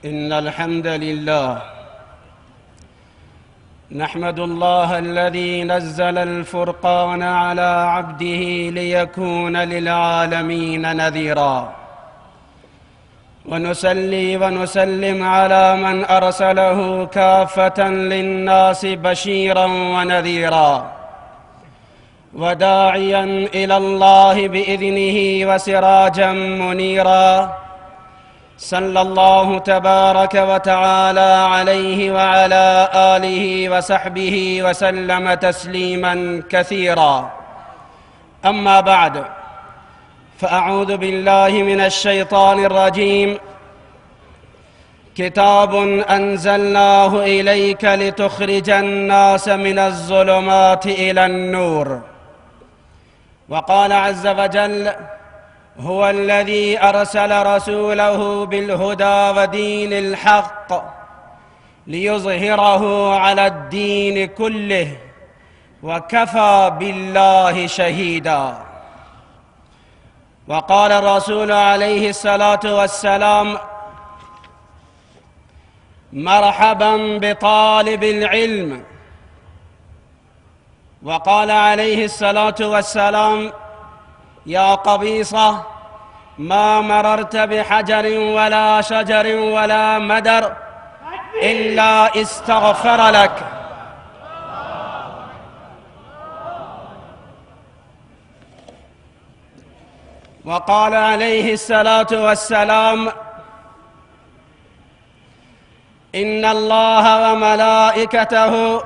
إن الحمد لله نحمد الله الذي نزل الفرقان على عبده ليكون للعالمين نذيرا، ونصلي ونسلم على من أرسله كافة للناس بشيرا ونذيرا، وداعيا إلى الله بإذنه وسراجا منيرا. صلى الله تبارك وتعالى عليه وعلى آله وصحبه وسلم تسليما كثيرا. أما بعد، فأعوذ بالله من الشيطان الرجيم. كتاب أنزلناه إليك لتخرج الناس من الظلمات إلى النور. وقال عز وجل: هو الذي أرسل رسوله بالهدى ودين الحق ليظهره على الدين كله وكفى بالله شهيدا. وقال الرسول عليه الصلاة والسلام: مرحبا بطالب العلم. وقال عليه الصلاة والسلام: يا قبيصة، ما مررت بحجر ولا شجر ولا مدر إلا استغفر لك. وقال عليه الصلاة والسلام: إن الله وملائكته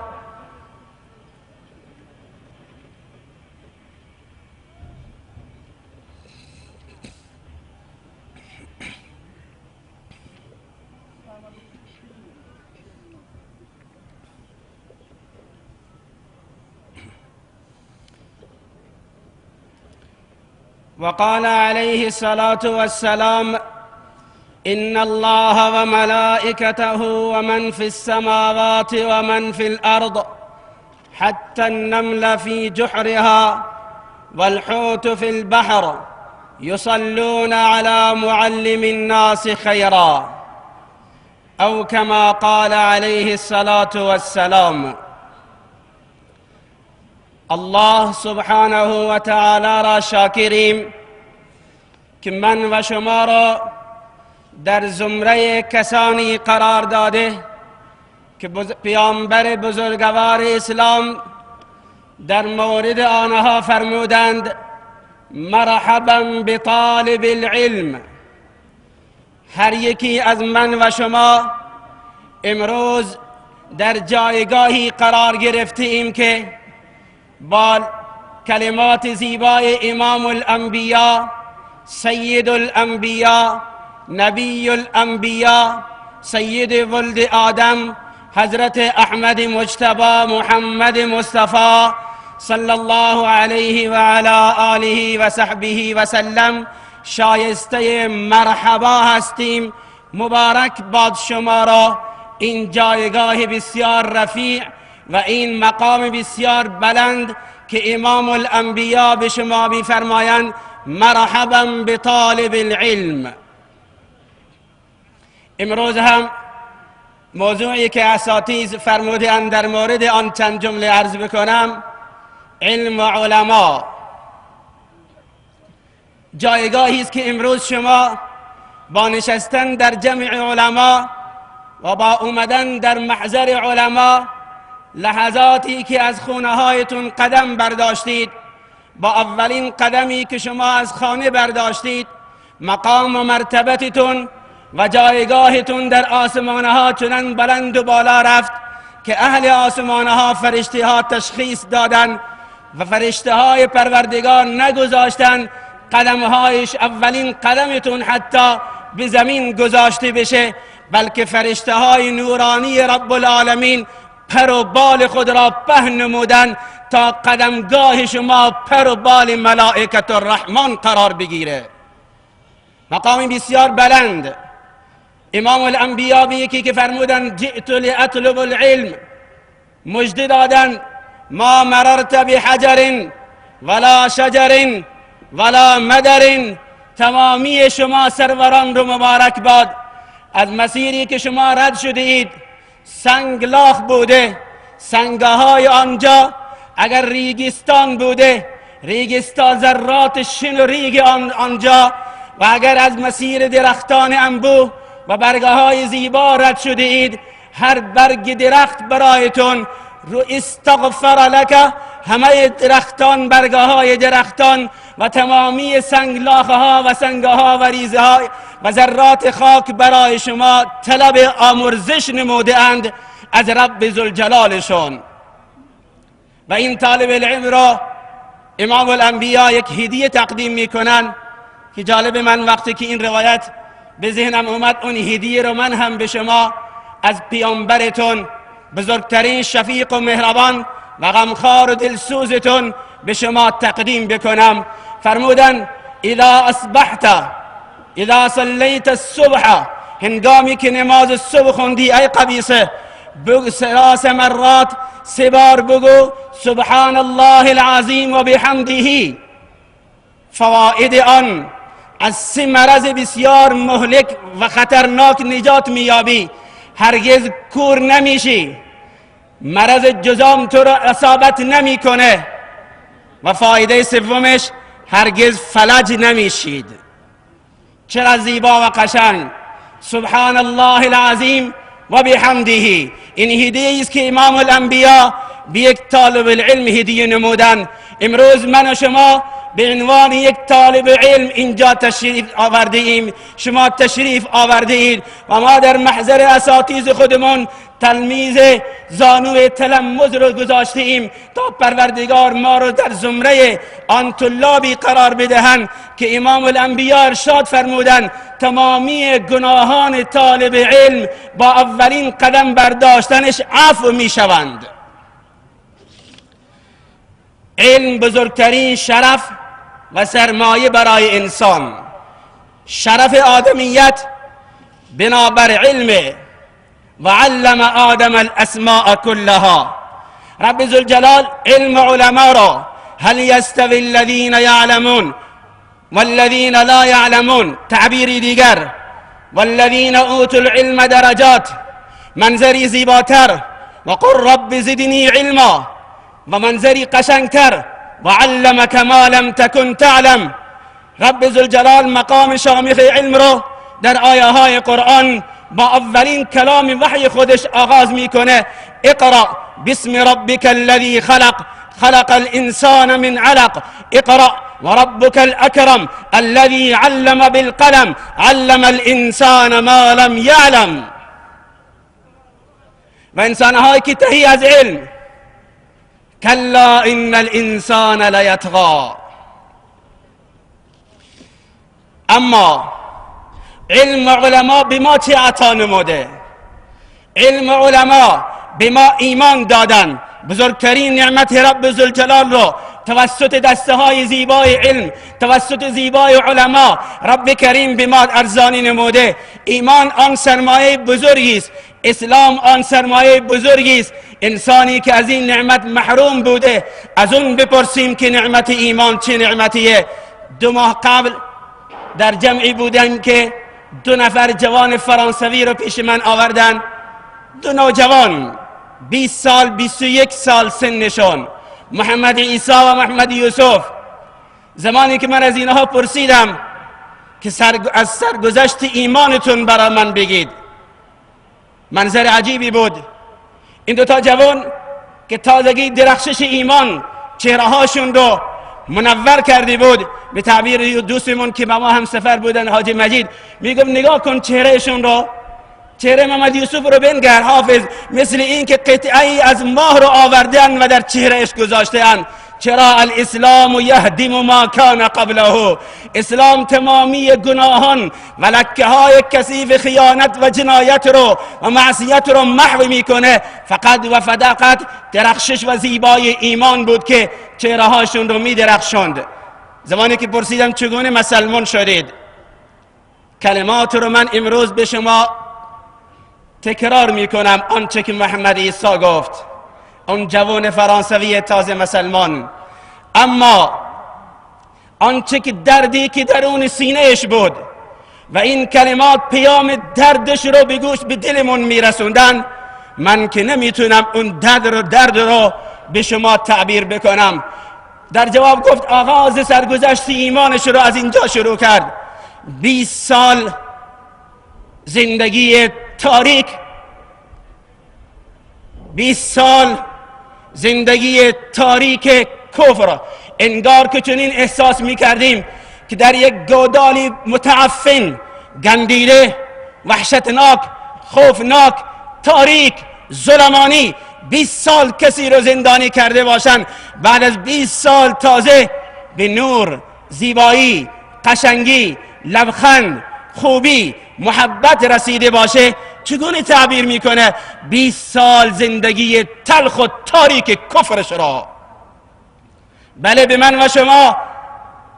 وقال عليه الصلاة والسلام: إن الله وملائكته ومن في السماوات ومن في الأرض حتى النمل في جحرها والحوت في البحر يصلون على معلم الناس خيرا، أو كما قال عليه الصلاة والسلام. الله سبحانه و تعالی را شاکریم که من و شما را در زمره کسانی قرار داده که پیامبر بزرگوار اسلام در مورد آنها فرمودند: مرحبا بطالب العلم. هر یکی از من و شما امروز در جایگاهی قرار گرفتیم که با کلمات زیبای امام الانبیا، سید الانبیا، نبی الانبیا، سید ولد آدم، حضرت احمد مجتبی محمد مصطفی صلی الله علیه و علی آله و صحبه و سلم شایسته مرحبا هستیم. مبارک باد شما را این جایگاه بسیار رفیع و این مقام بسیار بلند که امام الانبیا به شما می‌فرمایند: مرحبا بطالب العلم. امروز هم موضوعی که اساتید فرمودند در مورد آن چند جمله عرض بکنم: علم و علما. جایگاهی است که امروز شما با نشستن در جمع علما و با اومدن در محضر علما، لحظاتی که از خونه هایتون قدم برداشتید، با اولین قدمی که شما از خانه برداشتید، مقام و مرتبتتون و جایگاهتون در آسمانه ها چنان بلند و بالا رفت که اهل آسمانه ها فرشته ها تشخیص دادن و فرشته های پروردگار نگذاشتن قدمهایش اولین قدمتون حتی به زمین گذاشته بشه، بلکه فرشته های نورانی رب العالمین پر و بال خود را پهن نمودن تا قدمگاه شما پر و بال ملائکت الرحمن قرار بگیره. مقامی بسیار بلند. امام الانبیا به یکی که فرمودن: جئت لاطلب العلم، مژده دادن: ما مررت بحجر ولا شجر ولا مدر. تمامی شما سروران رو مبارک باد. از مسیری که شما رد شده اید سنگلاخ بوده، سنگهای آنجا اگر ریگستان بوده، ریگستان ذرات شن و ریگ آنجا، و اگر از مسیر درختان انبوه و برگه های زیبا رد شده اید، هر برگ درخت برایتون رو استغفر لک، همه درختان، برگه های درختان و تمامی سنگلاخه ها و سنگه ها و ریزه های و ذرات خاک برای شما طلب آمرزش نموده اند از رب ذوالجلالشون. و این طالب العلم را امام الانبیا یک هدیه تقدیم میکنن که جالب، من وقتی که این روایت به ذهنم اومد اون هدیه رو من هم به شما از پیامبرتون، بزرگترین شفیق و مهربان و غمخوار و دلسوزتون، به شما تقدیم بکنم. فرمودن اذا اصبحت، اذا صلیت الصبح، هنگامی که نماز صبح خوندی ای قبیصه، بگو 3 مرات، 3 بار بگو سبحان الله العظیم و بحمده. فواید آن: از 3 مرض بسیار مهلک و خطرناک نجات میابی، هرگز کور نمیشی، مرض جذام تو را اصابت نمیکنه، و فایده سومش هرگز فلج نمیشید. چرا زیبا و قشنگ! سبحان الله العظیم و بحمده. این هدیه است که امام الانبیا به یک طالب العلم هدیه نمودن. امروز من و شما به عنوان یک طالب علم اینجا تشریف آورده ایم، شما تشریف آورده اید و ما در محضر اساتید خودمون تلمیذ زانو تلمذ رو گذاشته ایم تا پروردگار ما رو در زمره آن طلابی قرار بدهند که امام الانبیا ارشاد فرمودند تمامی گناهان طالب علم با اولین قدم برداشتنش عفو می شوند. علم بزرگترین شرف و سرمایه برای انسان. شرف آدمیت بنابر علم و علم آدم الاسماء كلها. رب ذوالجلال علم علما را هل یستوی الذین یعلمون والذین لا یعلمون، تعبیری دیگر والذین اوتوا العلم درجات، منظری زیباتر، و قل رب زدنی علما، و منظری قشنگتر و علمک ما لم تکن تعلم. رب ذوالجلال مقام شامخ علم رو در آیه های قرآن با اولین کلام وحی خودش آغاز میکنه: اقرأ باسم ربک الذی خلق، خلق الانسان من علق، اقرأ وربك الأكرم الذي علم بالقلم، علم الانسان ما لم يعلم. و انسانهایی که تهی از علم، کلا ان الانسان لیطغی. اما علم علما به ما چه عطا نموده؟ علم علما به ما ایمان دادن. بزرگترین نعمت رب ذوالجلال رو توسط دسته های زیبای علم، توسط زیبای علما رب کریم به ما ارزانی نموده. ایمان آن سرمایه بزرگی است، اسلام آن سرمایه بزرگی است. انسانی که از این نعمت محروم بوده از اون بپرسیم که نعمت ایمان چه نعمتیه. 2 ماه قبل در جمعی بودم که 2 نفر جوان فرانسوی رو پیش من آوردن، 2 نوجوان 20 سال 21 سال سنشون، محمد عیسی و محمد یوسف. زمانی که من از اینها پرسیدم که از سرگذشت ایمانتون برای من بگید، منظر عجیبی بود. این 2 تا جوان که تازگی درخشش ایمان چهره هاشون رو منور کرده بود، به تعبیر دوستمون که با ما هم سفر بودن حاجی مجید میگم نگاه کن چهرهشون رو، چهره محمد یوسف رو بنگر حافظ، مثل این که قطعی از ماه رو آوردن و در چهرهش گذاشتن. چرا؟ الاسلام یهدم ما کان قبله. اسلام تمامی گناهان و لکه های کثیف خیانت و جنایت رو و معصیت رو محو میکنه. فقط و فقط درخشش و زیبای ایمان بود که چهره هاشون رو میدرخشاند. زمانی که پرسیدم چگونه مسلمان شدید، کلمات رو من امروز به شما تکرار میکنم، آنچه که محمد عیسی گفت، اون جوان فرانسوی تازه مسلمان. اما آنچه که دردی که درون سینهش بود، و این کلمات پیام دردش رو به گوش به دلمون میرسوندن، من که نمیتونم اون درد رو به شما تعبیر بکنم. در جواب گفت آغاز سرگذشت ایمانش رو از اینجا شروع کرد. 20 سال زندگی تاریک، 20 سال زندگی تاریک کفر. انگار که چنین احساس میکردیم که در یک گودالی متعفن، گندیده، وحشتناک، خوفناک، تاریک، ظلمانی 20 سال کسی رو زندانی کرده باشند. بعد از 20 سال تازه به نور، زیبایی، قشنگی، لبخند، خوبی، محبت رسیده باشه. چگونه تعبیر میکنه 20 سال زندگی تلخ و تاریک کفرش را؟ بله، به من و شما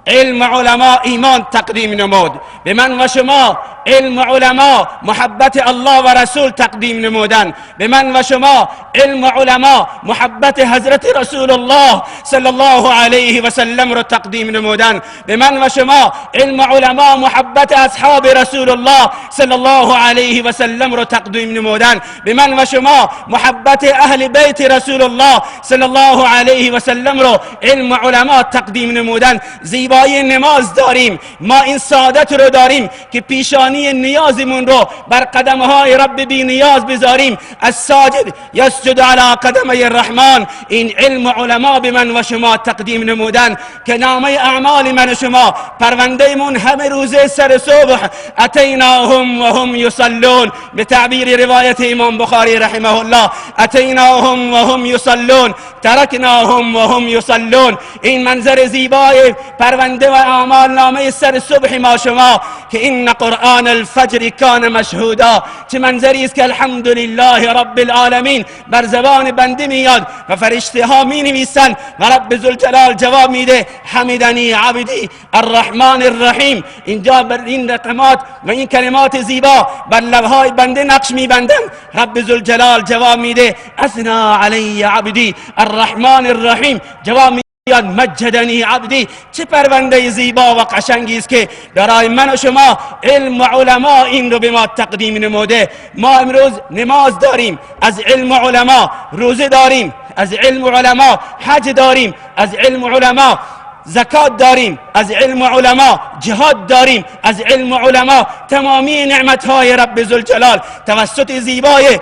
علم علما ایمان تقدیم نمود، به من و شما علم علما محبت الله و رسول تقدیم نمودن، به من و شما علم علما محبت حضرت رسول الله صلی الله علیه و سلم رو تقدیم نمودن، به من و شما علم علما محبت اصحاب رسول الله صلی الله علیه و سلم رو تقدیم نمودن، به من و شما محبت اهل بیت رسول الله صلی الله علیه و سلم رو علم علما تقدیم نمودن. زیبایی نماز داریم، ما این سعادت رو داریم که پیشانی نیازمون رو بر قدمهای رب بی نیاز بذاریم. الساجد یسجد علی قدمی الرحمن. این علم علما به من و شما تقدیم نمودن که نامه اعمال من و شما، پروندهمون همه روزه سر صبح اتیناهم و هم یصلون، به تعبیر روایت امام بخاری رحمه الله اتیناهم و هم یصلون ترکناهم و هم یصلون. این منظر زیبای پرونده و اعمال نامه سر صبح ما شما که این قرآن الفجر کان مشهودا، چه منظری است که الحمدلله رب العالمین بر زبان بنده میاد و فرشته ها می نویسن و رب ذوالجلال جواب میده حمدنی عبدی الرحمن الرحیم. اینجا بر این رقمات و این کلمات زیبا بر لبهای بنده نقش میبندن. رب ذوالجلال جواب میده اثنا علی عبدی الرحمن الرحیم. جواب یاد مجدنی عبدی. چه پرونده زیبا و قشنگی است که برای من و شما علم و علما این رو به ما تقدیم نموده. ما امروز نماز داریم از علم و علما، روزه داریم از علم و علما، حج داریم از علم و علما، زکات داریم از علم و علما، جهاد داریم از علم و علما. تمامی نعمتهای رب ذوالجلال توسط زیبای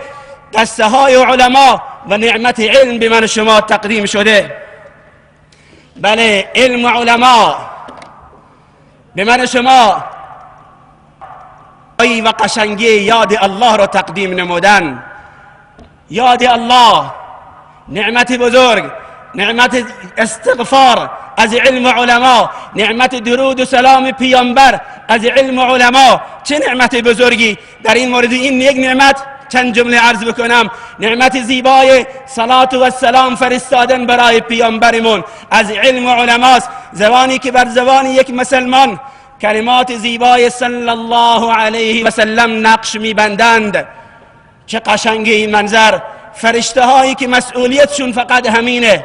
دسته های علما و نعمت علم به من و شما تقدیم شده. بله، علم و علما به من شما و قشنگی یاد الله را تقدیم نمودن. یاد الله، نعمت بزرگ، نعمت استغفار از علم و علما، نعمت درود و سلام پیامبر از علم و علما. چه نعمت بزرگی در این مورد. این یک نعمت، چند جمله عرض بکنم. نعمت زیبای صلات و سلام فرستادن برای پیامبرمون از علم و علماست. زبانی که بر زبان یک مسلمان کلمات زیبای صلی الله علیه و سلم نقش میبندند. چه قشنگی این منظر. فرشته هایی که مسئولیتشون فقط همینه،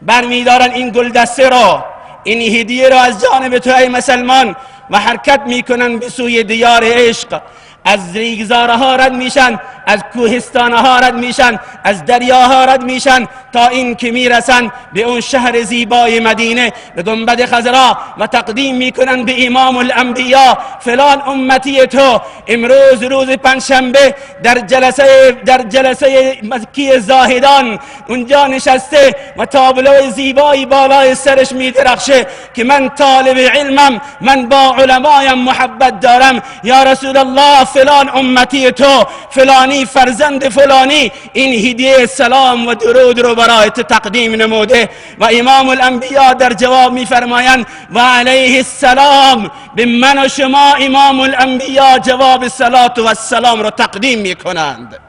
برمیدارن این گلدسته را، این هدیه را از جانب تو ای مسلمان و حرکت میکنن به سوی دیار عشق. از ریگزاره ها رد میشن، از کوهستان ها رد میشن، از دریاها رد میشن تا این که میرسن به اون شهر زیبای مدینه، به گنبد خضرا و تقدیم میکنن به امام الانبیا فلان امتی تو امروز روز پنجشنبه در جلسه مکی زاهدان اونجا نشسته و تابلو زیبایی بالای سرش میدرخشه که من طالب علمم، من با علمایم محبت دارم. یا رسول الله فلان امتی تو، فلانی فرزند فلانی این هدیه سلام و درود رو برای تو تقدیم نموده. و امام الانبیا در جواب میفرمایند و علیه السلام. به من و شما امام الانبیا جواب صلات و السلام رو تقدیم میکنند.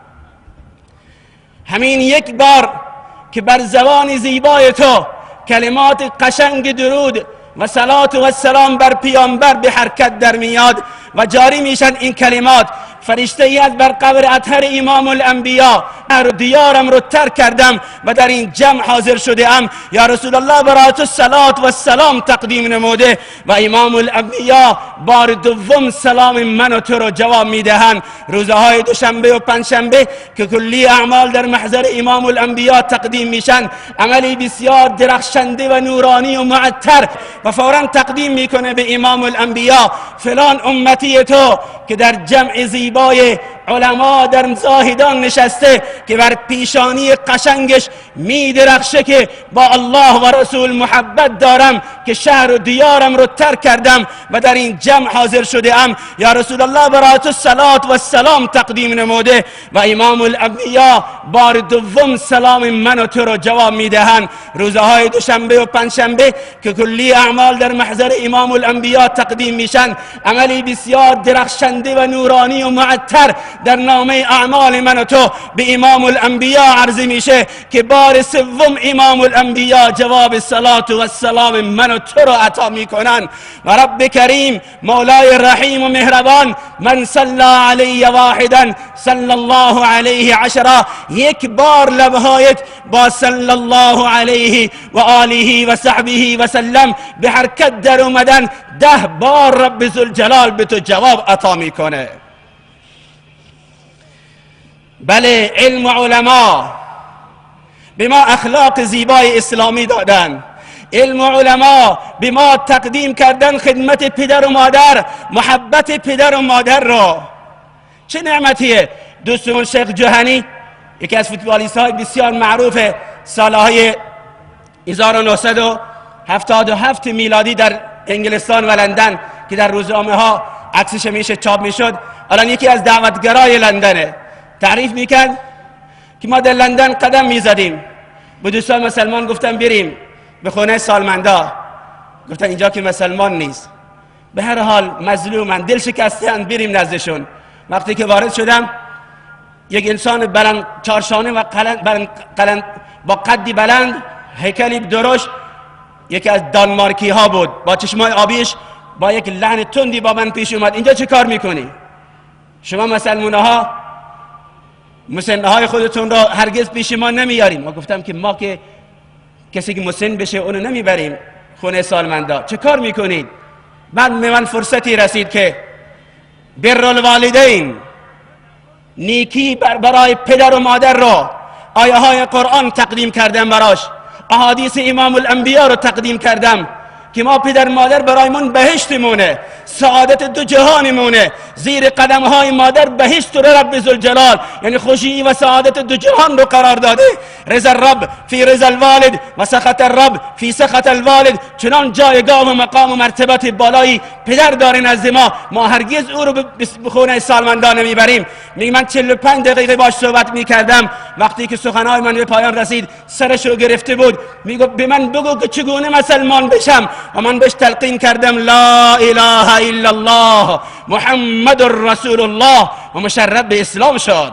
همین یک بار که بر زبان زیبای تو کلمات قشنگ درود و صلات و السلام بر پیامبر به حرکت در میاد و جاری میشن این کلمات، فرشته ای از بر قبر اطهر امام الانبیا دیارم رو ترک کردم و در این جمع حاضر شده ام. یا رسول الله برای تو صلات و سلام تقدیم نموده و امام الانبیا بار دوم سلام من و تو رو جواب میدهند. روزهای دوشنبه و پنجشنبه که کلی اعمال در محضر امام الانبیا تقدیم میشن، عملی بسیار درخشنده و نورانی و معطر، و فورا تقدیم میکنه به امام الانبیا فلان امتی تو که در جمع زیبای علما در زاهدان نشسته که بر پیشانی قشنگش میدرخشه که با الله و رسول محبت دارم که شهر و دیارم رو ترک کردم و در این جمع حاضر شده ام. یا رسول الله برای تو صلات و سلام تقدیم نموده و امام الانبیا بار دوم سلام من و تو رو جواب میدهند. روزهای دوشنبه و پنجشنبه که کلی اعمال در محضر امام الانبیا تقدیم میشن، عملی بسیار درخشنده و نورانی و معطر در نامه اعمال من و تو به امام الانبیا عرضه میشه که بار سوم امام الانبیا جواب صلات و سلام من و تو رو عطا میکنن. و رب کریم مولای رحیم و مهربان من صلی علی واحدا صلی الله علیه عشرا، یک بار لبهایت با صلی الله علیه و آله و صحبه و سلم به حرکت در اومدن 10 بار رب ذوالجلال به تو جواب عطا میکنه. بله، علم و علما به ما اخلاق زیبای اسلامی دادن، علم و علما به ما تقدیم کردن خدمت پدر و مادر، محبت پدر و مادر را. چه نعمتیه. دوستمون شیخ جوهنی یکی از فوتبالیست های بسیار معروف سالهای 1977 میلادی در انگلستان و لندن که در روزنامه ها عکسش میشه چاپ میشد، الان یکی از دعوتگرای لندنه، تعریف میکرد که ما در لندن قدم میزدیم، به دوستان مسلمان گفتن بریم به خونه سالمندا، گفتن اینجا که مسلمان نیست، به هر حال مظلومن، دل شکسته‌اند، بریم نزدشون. وقتی که وارد شدم یک انسان بلند چارشانه و با قدی بلند، هیکلی درشت، یکی از دانمارکی ها بود، با چشمای آبیش با یک لحن تندی با من پیش اومد. اینجا چه کار میکنی؟ شما مسلمانه ها مسنه های خودتون را هرگز پیش ما نمیاریم. ما گفتم که ما که کسی که مسن بشه اونو نمیبریم خونه سالمندا. چه کار میکنید؟ بعد من فرصتی رسید که بر الوالدین، نیکی برای پدر و مادر را، آیه های قرآن تقدیم کردم براش، احادیث امام الانبیا رو تقدیم کردم که ما پدر مادر برایمون بهشت مونه، سعادت دو جهان مونه، زیر قدم های مادر بهشت رو رب ذوالجلال، یعنی خوشی و سعادت دو جهان رو قرار داده. رضا الرب فی رضا الوالد و سخط الرب فی سخط الوالد. چنان جایگاه و مقام و مرتبت بالایی پدر داره نزد ما هرگز او رو به خونه سالمندان نمیبریم. میگه من 45 دقیقه باش صحبت میکردم، وقتی که سخنهای من به پایان رسید سرش رو گرفته بود، میگه به من بگو که چگونه مسلمان بشم، و من بهش تلقین کردم لا اله الا الله محمد رسول الله و مشرف به اسلام شد.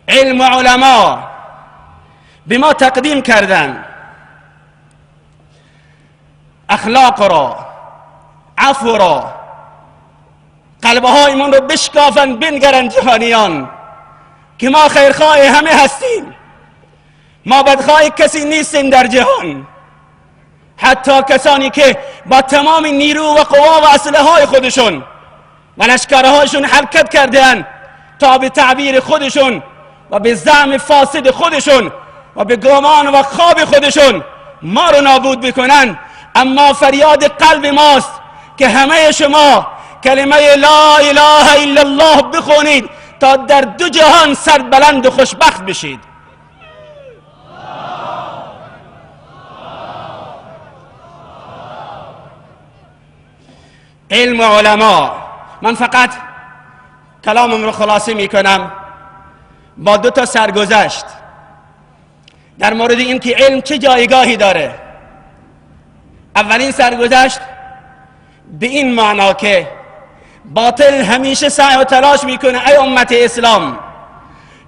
علم و علما به ما تقدیم کردن اخلاق را، عفو را، قلبهای من رو بشکافن بنگرن جهانیان که ما خیرخواه همه هستیم، ما بدخواه کسی نیستیم در جهان. حتی کسانی که با تمام نیرو و قوا و اسلحه های خودشون و لشکرهایشون حرکت کردن تا به تعبیر خودشون و به زعم فاسد خودشون و به گمان و خواب خودشون ما رو نابود بکنن، اما فریاد قلب ماست که همه شما کلمه لا اله الا الله بخونید تا در دو جهان سربلند و خوشبخت بشید. علم و علما. من فقط کلامم رو خلاصه می کنم با 2 سرگذشت در مورد این که علم چه جایگاهی داره. اولین سرگذشت به این معنا که باطل همیشه سعی و تلاش میکنه ای امت اسلام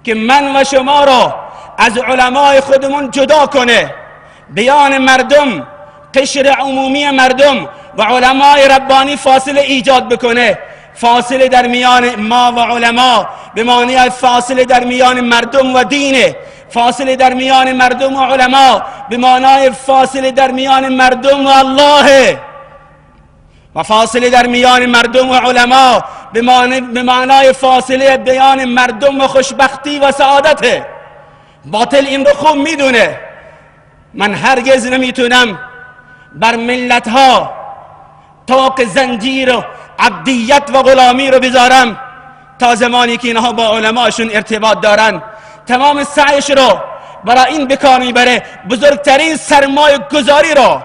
که من و شما رو از علمای خودمون جدا کنه، بیان مردم، قشر عمومی مردم و علمای ربانی فاصله ایجاد بکنه. فاصله در میان ما و علما به معنی فاصله در میان مردم و دینه، فاصله در میان مردم و علما به معنای فاصله در میان مردم و الله، و فاصله در میان مردم و علما به معنای فاصله بیان مردم و خوشبختی و سعادته. باطل این رو خوب میدونه. من هرگز نمیتونم بر ملت ها طاق زنجیر و عبدیت و غلامی رو بذارم تا زمانی که اینها با علماشون ارتباط دارن. تمام سعیش رو برای این بکار میبره بزرگترین سرمایه گذاری رو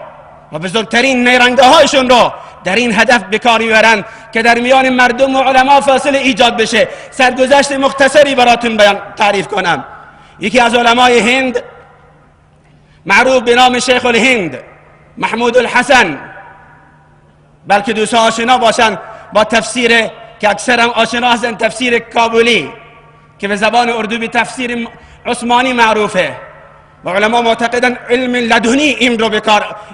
و بزرگترین نیرنگاه هایشون رو در این هدف بکار میبرن که در میان مردم و علما فاصله ایجاد بشه. سرگذشت مختصری براتون تعریف کنم. یکی از علمای هند معروف به نام شیخ الهند محمود الحسن، بلکه دوستان آشنا باشن با تفسیر که اکثر هم آشنا هستن، تفسیر کابلی که به زبان اردو به تفسیر عثمانی معروفه و علما معتقدن علم لدنی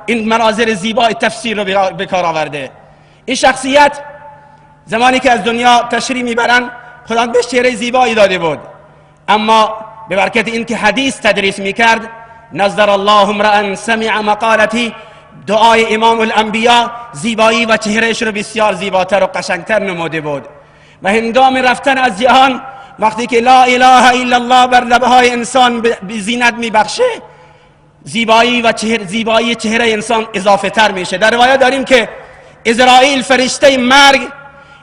این مناظر زیبای تفسیر رو به کار آورده. این شخصیت زمانی که از دنیا تشریح میبرن خدا بهش چهره زیبایی داده بود، اما به برکت این که حدیث تدریس میکرد، نظر الله امرأ سمع مقالتی، دعای امام الانبیا زیبایی و چهرهش رو بسیار زیباتر و قشنگتر نموده بود. و هنگام رفتن از جهان وقتی که لا اله الا الله بر لبه های انسان به زینت میبخشه، زیبایی چهره انسان اضافه تر میشه. در روایت داریم که عزرائیل فرشته مرگ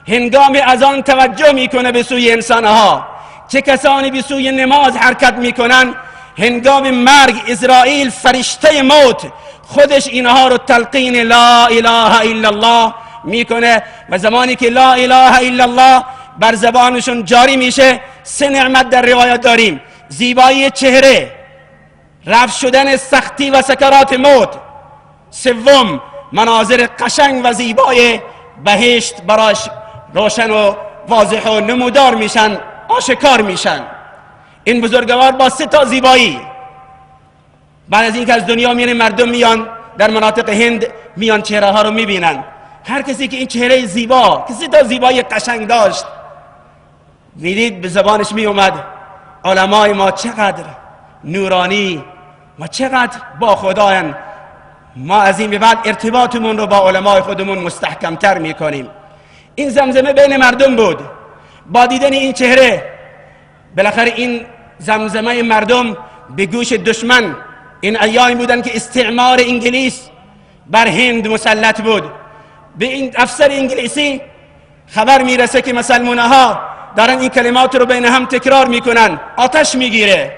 هنگام اذان توجه میکنه به سوی انسانها. چه کسانی به سوی نماز حرکت میکنن، هنگام مرگ عزرائیل فرشته موت خودش اینها رو تلقین لا اله الا الله میکنه و زمانی که لا اله الا الله بر زبانشون جاری میشه، سه نعمت در روایت داریم: زیبایی چهره، رفع شدن سختی و سکرات موت، سوم مناظر قشنگ و زیبای بهشت براش روشن و واضح و نمودار میشن، آشکار میشن. این بزرگوار با سه تا زیبایی بعد از اینکه از دنیا میره، مردم میان در مناطق هند میان چهره ها رو میبینن. هر کسی که این چهره زیبا که سه تا زیبایی قشنگ داشت میدید به زبانش میومد علمای ما چقدر نورانی و چقدر با خدایان. ما از این به بعد ارتباطمون رو با علمای خودمون مستحکمتر میکنیم. این زمزمه بین مردم بود. با دیدن این چهره بالاخره این زمزمه مردم به گوش دشمن، این ایامی بودن که استعمار انگلیس بر هند مسلط بود، به این افسر انگلیسی خبر میرسه که مسلمان‌ها دارن این کلمات رو بین هم تکرار میکنن. آتش میگیره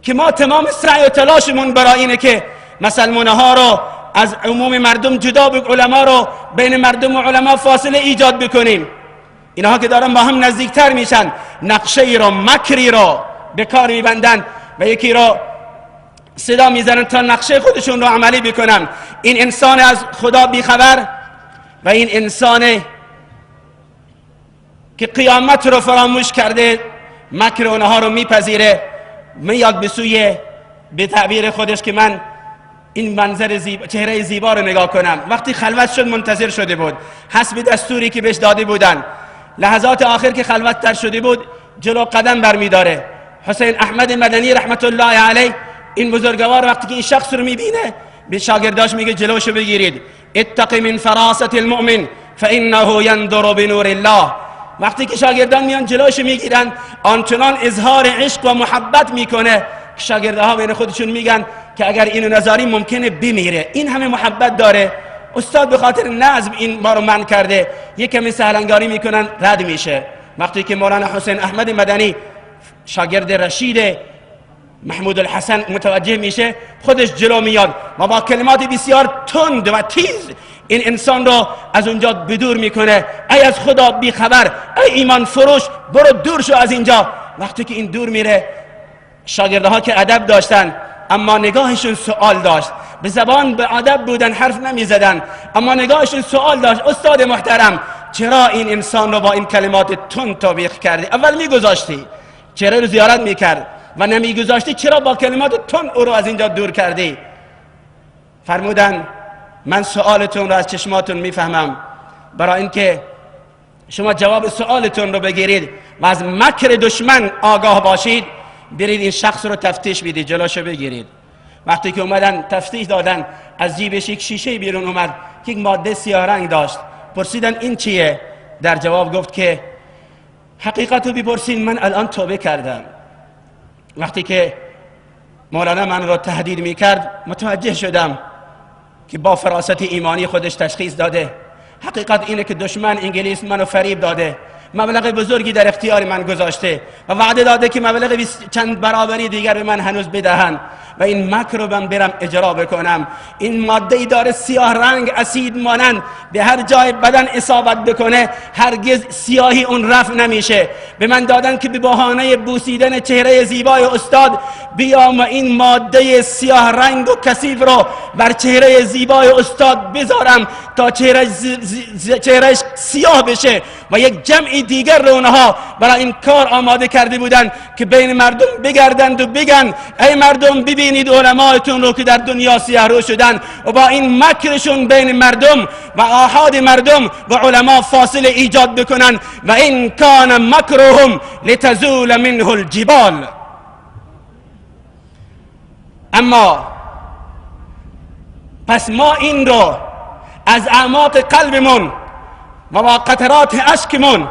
که ما تمام سعی و تلاشمون برای اینه که مسلمان‌ها رو از عموم مردم جدا بکنیم، علما رو بین مردم و علما فاصله ایجاد بکنیم. اینها که دارن با هم نزدیکتر میشن، نقشه ای رو، مکری رو به کار میبندن و یکی رو صدا میزنن تا نقشه خودشون رو عملی بکنن. این انسان از خدا بیخبر و این انسان که قیامت رو فراموش کرده مکر اونها رو میپذیره، میاد به سوی، به تعبیر خودش که من این منظر چهره زیبا رو نگاه کنم. وقتی خلوت شد منتظر شده بود حسب دستوری که بهش داده بودن. لحظات آخر که خلوت تر شده بود جلو قدم برمیداره. حسین احمد مدنی رحمت الله علیه این بزرگوار وقتی که این شخص رو میبینه به شاگرداش میگه جلوشو بگیرید، اتق من فراست المؤمن فانه ينظر بنور الله. وقتی که شاگردان میان جلوشو میگیرن آنچنان اظهار عشق و محبت میکنه که شاگردها بین خودشون میگن که اگر اینو نذاری ممکنه بمیره. این همه محبت داره. استاد به خاطر نظم این ما رو منع کرده، یک کمی سهلنگاری میکنن رد میشه. وقتی که مولانا حسین احمد مدنی شاگرد رشید محمود الحسن متوجه میشه، خودش جلو میاد و با کلمات بسیار تند و تیز این انسان رو از اونجا بدور میکنه. ای از خدا بیخبر، ای ایمان فروش، برو دور شو از اینجا. وقتی که این دور میره، شاگردها که ادب داشتن اما نگاهشون سوال داشت، به زبان به ادب بودن، حرف نمیزدن اما نگاهشون سوال داشت. استاد محترم چرا این انسان رو با این کلمات تند توبیخ کردی؟ اول میگذاشتی چهره رو زیارت میکرد و نمیگذاشتی، چرا با کلمات تند او رو از اینجا دور کردی؟ فرمودن من سوالتون رو از چشماتون میفهمم، برای اینکه شما جواب سوالتون رو بگیرید و از مکر دشمن آگاه باشید، برید این شخص رو تفتیش بدید، جلوشو بگیرید. وقتی که اومدن تفتیش دادن، از جیبش یک شیشه بیرون اومد که یک ماده سیاه رنگ داشت. پرسیدن این چیه؟ در جواب گفت که حقیقت رو بپرسین، من الان توبه کردم. وقتی که مولانا من رو تهدید میکرد متوجه شدم که با فراست ایمانی خودش تشخیص داده حقیقت اینه که دشمن انگلیس منو فریب داده، مبلغ بزرگی در اختیار من گذاشته و وعده داده که مبلغ چند برابری دیگر به من هنوز بدهن و این مکر رو من برم اجرا بکنم. این ماده ای داره سیاه رنگ اسید مانند، به هر جای بدن اصابت بکنه هرگز سیاهی اون رفع نمیشه. به من دادن که به بهانه بوسیدن چهره زیبای استاد بیام و این ماده سیاه رنگ و کثیف رو بر چهره زیبای استاد بذارم تا چهرهش سیاه بشه و یک جمعی دیگر رو اونها برای این کار آماده کرده بودن که بین مردم بگردند و بگن ای مردم ببینید علمایتون رو که در دنیا سیاه رو شدن، و با این مکرشون بین مردم و آحاد مردم و علما فاصله ایجاد بکنن و این کان مکرهم لتزول منه الجبال. اما پس ما این رو از اعماق قلبمون و با قطرات اشکمون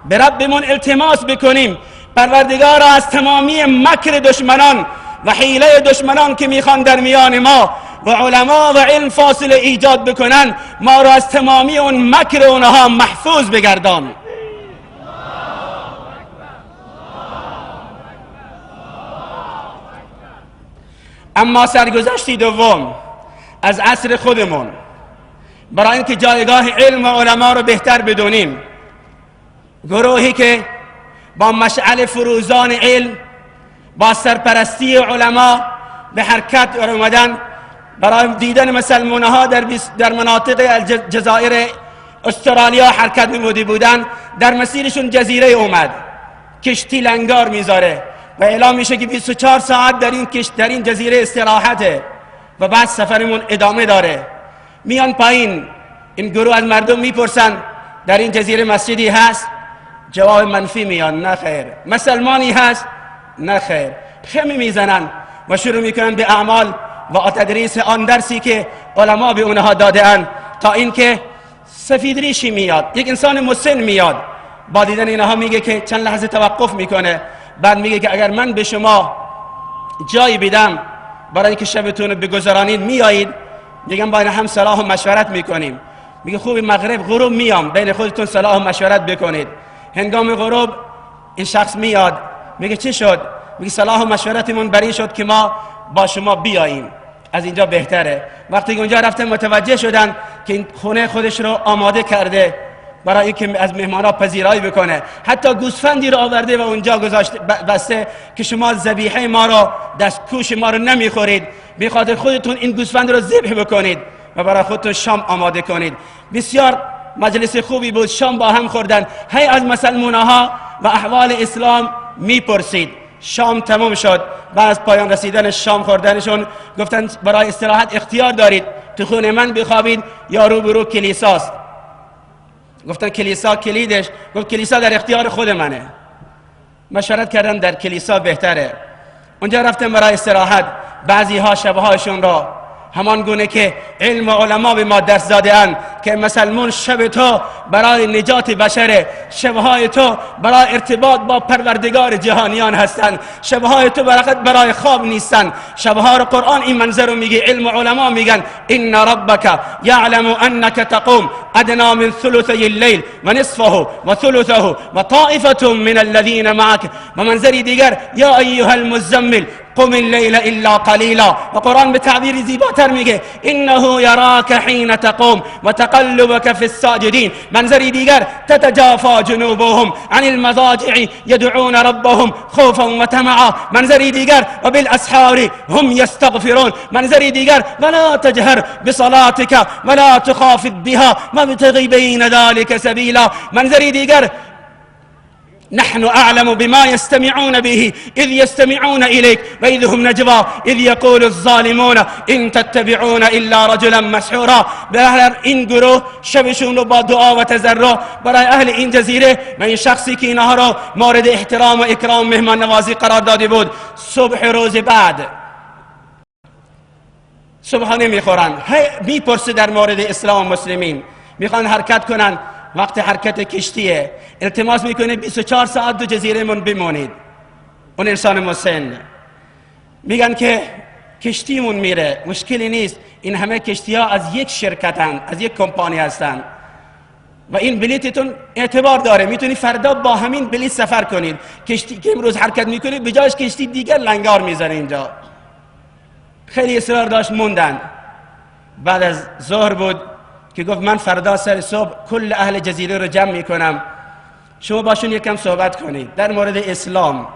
به ربمون التماس بکنیم پروردگارا از تمامی مکر دشمنان و حیله دشمنان که میخوان در میان ما و علما و علم فاصله ایجاد بکنن، ما رو از تمامی اون مکر اونها محفوظ بگردان. اما سرگذشتی دوم از عصر خودمون، برای اینکه جایگاه علم و علما رو بهتر بدونیم، گروهی که با مشعل فروزان علم با سرپرستی علما به حرکت اومدن برای دیدن مسلمانه ها در مناطق جزایر استرالیا حرکت نموده بودن. در مسیرشون جزیره اومد، کشتی لنگار میذاره و اعلام میشه که 24 ساعت در این جزیره استراحته و بعد سفرمون ادامه داره. میان پایین، این گروه از مردم میپرسن در این جزیره مسجدی هست؟ جواب منفی میان، نه خیر. مسلمانی هست؟ نه خیر. خمی میزنن و شروع میکنن به اعمال و تدریس آن درسی که علما به اونها داده اند، تا اینکه سفید ریشی میاد، یک انسان مسن میاد، با دیدن اینها میگه که چند لحظه توقف میکنه، بعد میگه که اگر من به شما جایی بدم برای اینکه شبتون رو بگذرانید میایید؟ میگن با هم صلاح و مشورت میکنیم. میگه خوب مغرب غروب میام، بین خودتون صلاح و مشورت بکنید. هنگام غروب این شخص میاد، میگه چی شد؟ میگه صلاح و مشورتمون بری شد که ما با شما بیاییم، از اینجا بهتره. وقتی اونجا رفتن متوجه شدن که این خونه خودش رو آماده کرده برای اینکه از مهمانا پذیرایی بکنه، حتی گوسفندی رو آورده و اونجا گذاشته بسته که شما ذبیحه ما رو، دستکوش ما رو نمیخورید، به خاطر خودتون این گوسفند رو ذبح بکنید و برای خودتون شام آماده کنید. بسیار مجلس خوبی بود، شام با هم خوردن. هی از مسلمانها و احوال اسلام میپرسید. شام تمام شد، بعد از پایان رسیدن شام خوردنشون گفتن برای استراحت اختیار دارید، تو خونه من بخوابید یا روبرو کلیساست. گفتن کلیسا کلیدش؟ گفت کلیسا در اختیار خود منه. مشورت کردن در کلیسا بهتره. اونجا رفتن برای استراحت. بعضی ها شبهاشون را همان گونه که علم و علما به ما درس داده اند که مسلمون شب تو برای نجات بشره، شبهای تو برای ارتباط با پروردگار جهانیان هستند، شبهای تو برای خواب نیستن. شبها رو قرآن این منظر رو میگه، علم و علما میگن ان ربک یعلم انک تقوم ادنا من ثلثی اللیل و نصفه و ثلثه و طائفه من الذین معك. و منظری دیگر یا ایها المزمل قم اللیل الا قلیلا. و قرآن به تعبیر زیباتر میگه انه یراک حین تقوم و تقلبک فی الساجدین. منظری دیگر تتجافى جنوبهم عن المضاجع يدعون ربهم خوفا و طمعا. منظری دیگر و بالاسحار هم یستغفرون. منظری دیگر ولا تجهر بصلاتك ولا تخافت بها وابتغ بین ذلك سبیلا. منظری دیگر نحن أعلم بما يستمعون به إذ يستمعون إليك و إذ هم نجوا إذ يقول الظالمون إن تتبعون إلا رجلا مسحورا. به این گروه شبشون رو با دعا و تضرع برای اهل این جزیره و این شخصی که اینها رو مورد احترام و اکرام مهمان نوازی قرار داده بود، صبح روز بعد صبحانه میخورن، میپرسه در مورد اسلام و مسلمین، میخوان حرکت کنن، وقت حرکت کشتیه، التماس میکنه 24 ساعت دو جزیره من بمونید. اون انسان مسن میگن که کشتیمون میره، مشکلی نیست، این همه کشتی ها از یک شرکتن، از یک کمپانی هستن و این بلیتتون اعتبار داره، میتونی فردا با همین بلیت سفر کنید. کشتی که امروز حرکت میکنید به جایش کشتی دیگر لنگار میزنه اینجا. خیلی اصرار داشت، موندن. بعد از ظهر بود که گفت من فردا سر صبح کل اهل جزیره رو جمع میکنم، شما باشون یکم صحبت کنید در مورد اسلام.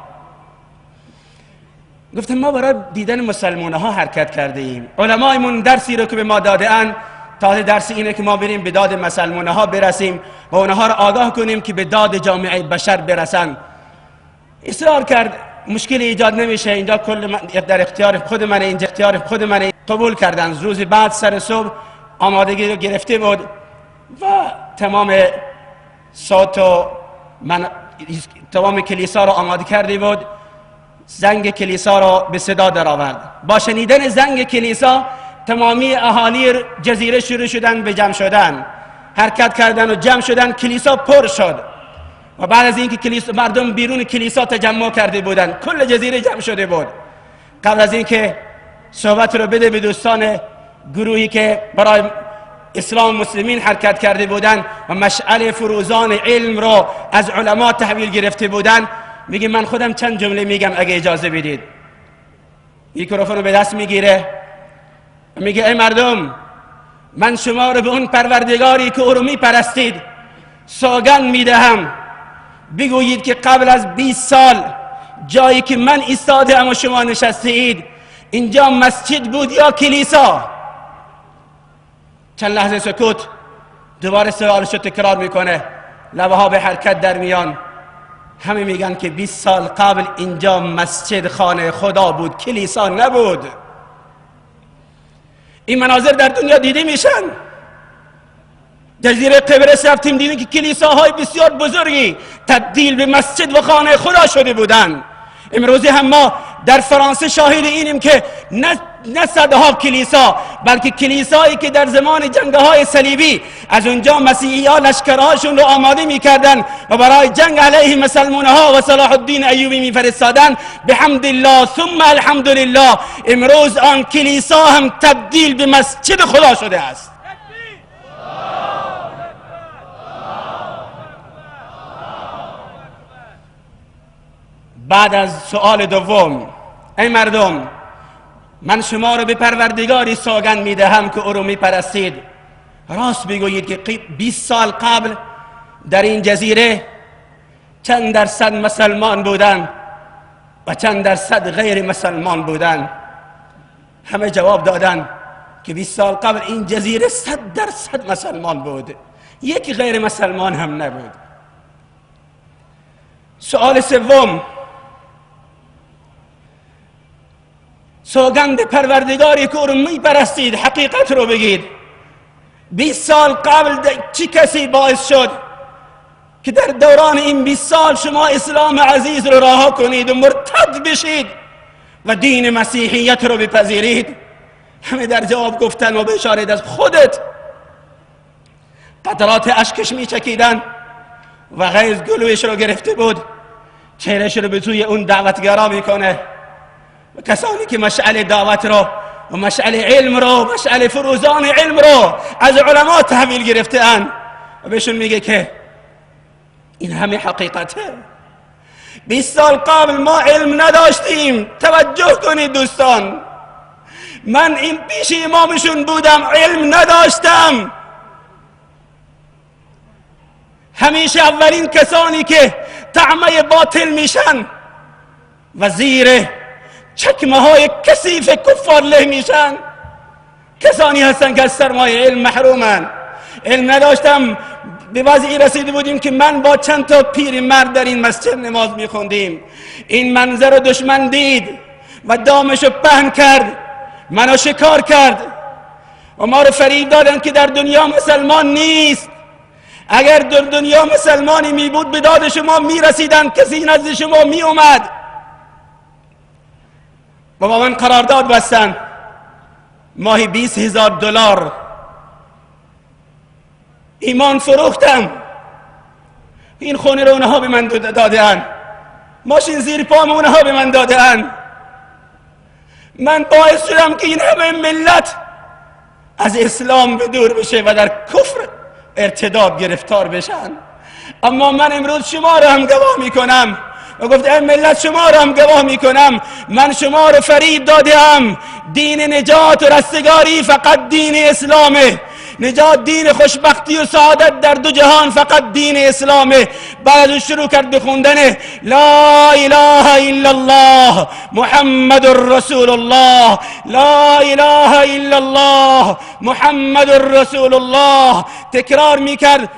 گفتم ما برای دیدن مسلمان ها حرکت کرده ایم، علمایمون درسی رو که به ما داده اند تازه درس اینه که ما بریم به داد مسلمان ها برسیم و اونها رو آگاه کنیم که به داد جامعه بشر برسن. اصرار کرد، مشکلی ایجاد نمیشه، اینجا کل در اختیار خود من، اینجا اختیار خود من. قبول کردن. روز بعد سر صبح آمادگی رو گرفته بود و تمام صوت و تمام کلیسا رو آماده کرده بود. زنگ کلیسا رو به صدا در آورد. با شنیدن زنگ کلیسا تمامی اهالی جزیره شروع شدن به جمع شدن، حرکت کردن و جمع شدن. کلیسا پر شد و بعد از اینکه کلیسا مردم بیرون کلیسا تجمع کرده بودن، کل جزیره جمع شده بود. قبل از اینکه صحبت رو بده به دوستان گروهی که برای اسلام مسلمین حرکت کرده بودن و مشعل فروزان علم رو از علما تحویل گرفته بودن، میگه من خودم چند جمله میگم اگه اجازه بدید. میکروفون رو به دست میگیره، میگه ای مردم، من شما رو به اون پروردگاری که او رو میپرستید سوگند میدهم بگویید که قبل از 20 سال جایی که من ایستادم و شما نشسته اید اینجا مسجد بود یا کلیسا؟ چند لحظه سکوت. دوباره سوالش رو تکرار میکنه، لبه ها به حرکت در میان. همه میگن که 20 سال قبل اینجا مسجد خانه خدا بود، کلیسا نبود. این مناظر در دنیا دیده میشن. جزیره قبرس رفتیم دیدیم که کلیساهای بسیار بزرگی تبدیل به مسجد و خانه خدا شده بودن. امروزی هم ما در فرانسه شاهد اینیم که نه صدها کلیسا، بلکه کلیسایی که در زمان جنگ‌های صلیبی از اونجا مسیحی‌ها لشکرهاشون رو آماده می‌کردن و برای جنگ علیه مسلمان‌ها و صلاح الدین ایوبی می‌فرستادن، بحمد الله ثم الحمدلله امروز آن کلیسا هم تبدیل به مسجد خدا شده است. بعد از سؤال دوم، ای مردم، من شما رو به پروردگاری سوگند میدهم که او رو میپرستید، راست بگویید که 20 سال قبل در این جزیره چند درصد مسلمان بودن و چند درصد غیر مسلمان بودن؟ همه جواب دادن که 20 سال قبل این جزیره 100% مسلمان بود، یک غیر مسلمان هم نبود. سؤال سوم، سوگند پروردگاری که او رو میپرستید حقیقت رو بگید. 20 سال قبل چه کسی باعث شد که در دوران این 20 سال شما اسلام عزیز رو رها کنید و مرتد بشید و دین مسیحیت رو بپذیرید؟ همه در جواب گفتن و به اشاره از خودت. قطرات اشکش میچکیدن و غیظ گلویش رو گرفته بود، چهرهش رو به توی اون دعوتگرا میکنه و کسانی که مشعل دعوت رو و مشعل علم رو، مشعل فروزان علم رو از علما تحویل گرفته‌اند و بهشون میگه که این همه حقیقته. 20 سال قبل ما علم نداشتیم. توجه کنید دوستان، من این پیش امامشون بودم، علم نداشتم. همیشه اولین کسانی که طعمه باطل میشن و زیر چکمه های کثیف کفار له میشن کسانی هستن که از سرمایه علم محرومن. علم نداشتم، به وضعی رسیده بودیم که من با چند تا پیر مرد در این مسجد نماز میخوندیم. این منظر رو دشمن دید و دامش رو پهن کرد، منو شکار کرد و ما رو فریب دادن که در دنیا مسلمان نیست. اگر در دنیا مسلمانی می بود به داد شما می رسیدن، کسی نزد شما می اومد و با من قرارداد بستن ماهی 20,000 دلار. ایمان فروختم. این خونه رو اونها به من دادن، ماشین زیر پام اونها به من دادن. من باعث شدم که این همه ملت از اسلام به دور بشه و در کفر ارتداد گرفتار بشن. اما من امروز شما رو هم گواه میکنم و گفت ای ملت شما رو هم گواه میکنم، من شما رو فریب دادم. دین نجات و رستگاری فقط دین اسلامه. نجات، دین خوشبختی و سعادت در دو جهان فقط دین اسلامه. بعد از شروع کرد به خوندن لا اله الا الله محمد رسول الله، لا اله الا الله محمد رسول الله، تکرار میکرد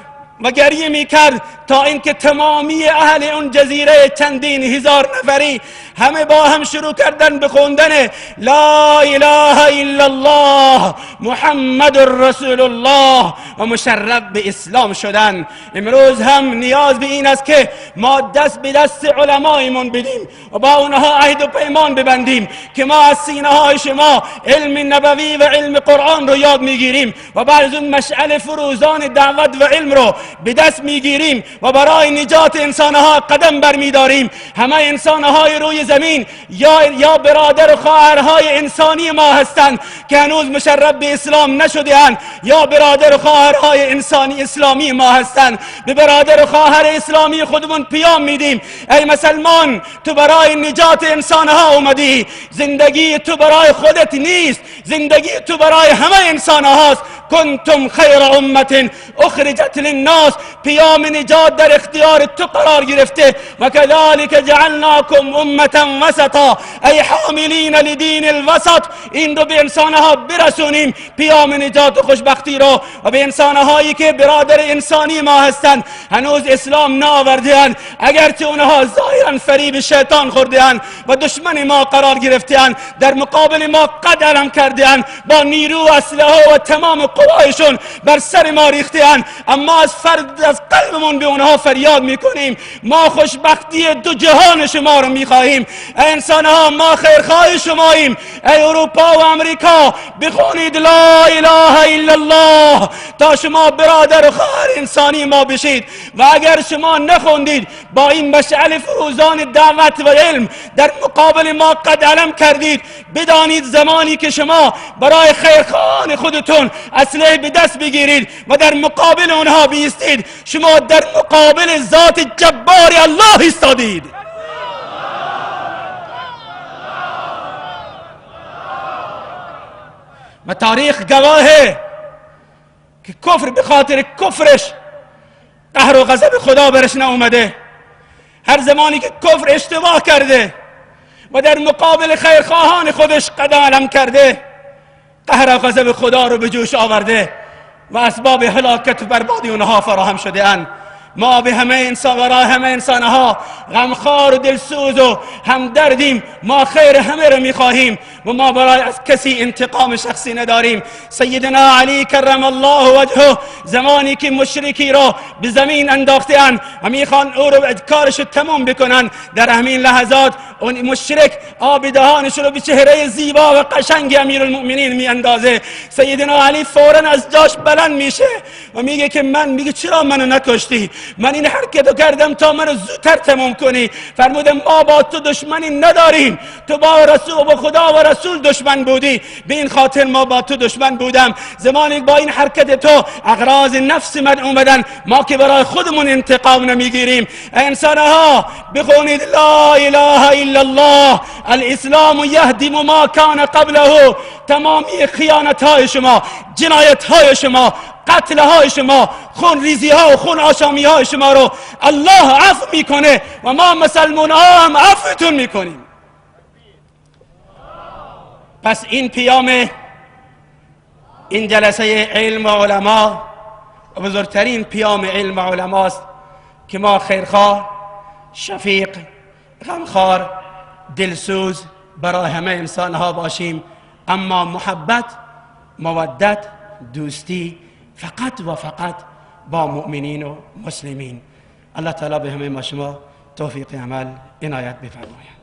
و گریه میکرد تا اینکه تمامی اهل اون جزیره چندین هزار نفری همه با هم شروع کردن به خوندن لا اله الا الله محمد رسول الله و مشرف به اسلام شدن. امروز هم نیاز به این است که ما دست به دست علمایمون بدیم و با اونها عهد و پیمان ببندیم که ما از سینه های شما علم نبوی و علم قرآن رو یاد میگیریم و بعد از اون مشعل فروزان دعوت و علم رو به دست میگیریم و برای نجات انسانها قدم برمیداریم. همه انسانهای روی زمین یا برادر و خواهرهای انسانی ما هستند که هنوز مشرف به اسلام نشده اند، یا برادر و خواهرهای انسانی اسلامی ما هستند. به برادر و خواهر اسلامی خودمون پیام میدیم ای مسلمان، تو برای نجات انسانها اومدی. زندگی تو برای خودت نیست، زندگی تو برای همه انسانهاست. کنتم خیر امت اخرجت للناس، پیام نجات در اختیار تو قرار گرفته. و کذالک جعلناکم امة وسطا، ای حاملین لدین الوسط، این رو به انسانها برسونیم پیام نجات و خوشبختی رو. و به انسانهایی که برادر انسانی ما هستند هنوز اسلام نآورده‌اند، اگرچه اونها ظاهرا فریب شیطان خورده‌اند و دشمن ما قرار گرفته‌اند، در مقابل ما قد علم کرده‌اند، با نیرو و اسلحه و تمام قوایشون بر سر ما ریخته‌اند. اما از قلبمون به اونها فریاد میکنیم ما خوشبختی دو جهان شما رو میخواهیم. ای انسانها، ما خیرخواه شماییم. ای اروپا و امریکا، بخونید لا اله الا الله تا شما برادر و خواهر انسانی ما بشید. و اگر شما نخوندید، با این مشعل فروزان دعوت و علم در مقابل ما قد علم کردید، بدانید زمانی که شما برای خیرخواهان خودتون اسلحه به دست بگیرید و در مقابل اونها بیستید، شما در مقابل ذات جبار الله ایستادید. و تاریخ گواهه که کفر به خاطر کفرش قهر و غضب خدا برش ناومده. هر زمانی که کفر اشتباه کرده و در مقابل خیرخواهان خودش قدم علم کرده، قهر و غضب خدا رو به جوش آورده و اسباب هلاکت و بربادی اونها فراهم شده اند. ما به همه انسان، برای همه انسانها غمخوار و دلسوز و همدردیم. ما خیر همه رو میخواهیم و ما برای از کسی انتقام شخصی نداریم. سیدنا علی کرم الله وجهه زمانی که مشرکی را به زمین انداخته‌اند و میخوان او رو کارش رو تمام بکنن، در همین لحظات اون مشرک آب دهانش رو به چهره زیبا و قشنگ امیرالمؤمنین میاندازه. سیدنا علی فوراً از جاش بلند میشه و میگه که میگه چرا منو نکشتی؟ من این حرکتو کردم تا منو زودتر تمام کنی. فرمودم ما با تو دشمنی نداریم، تو با رسول و خدا و رسول دشمن بودی، به این خاطر ما با تو دشمن بودم. زمانی با این حرکت تو اغراض نفس من اومدن، ما که برای خودمون انتقام نمیگیریم. انسانها بخونید لا اله الا الله، الاسلام یهدم ما کان قبله. تمامی خیانت های شما، جنایت های شما، قتل های شما، خون ریزی ها و خون آشامی های شما رو الله عفو میکنه و ما مسلمان ها هم عفوتون میکنیم. پس این پیام این جلسه علم و علما و بزرگترین پیام علم و علماست که ما خیرخواه، شفیق، غمخوار، دلسوز برای همه انسان ها باشیم، اما محبت، مودت، دوستی فقط و فقط با مؤمنین و مسلمین. الله تعالی به همه ما شما توفیق عمل عنایت بفرماید.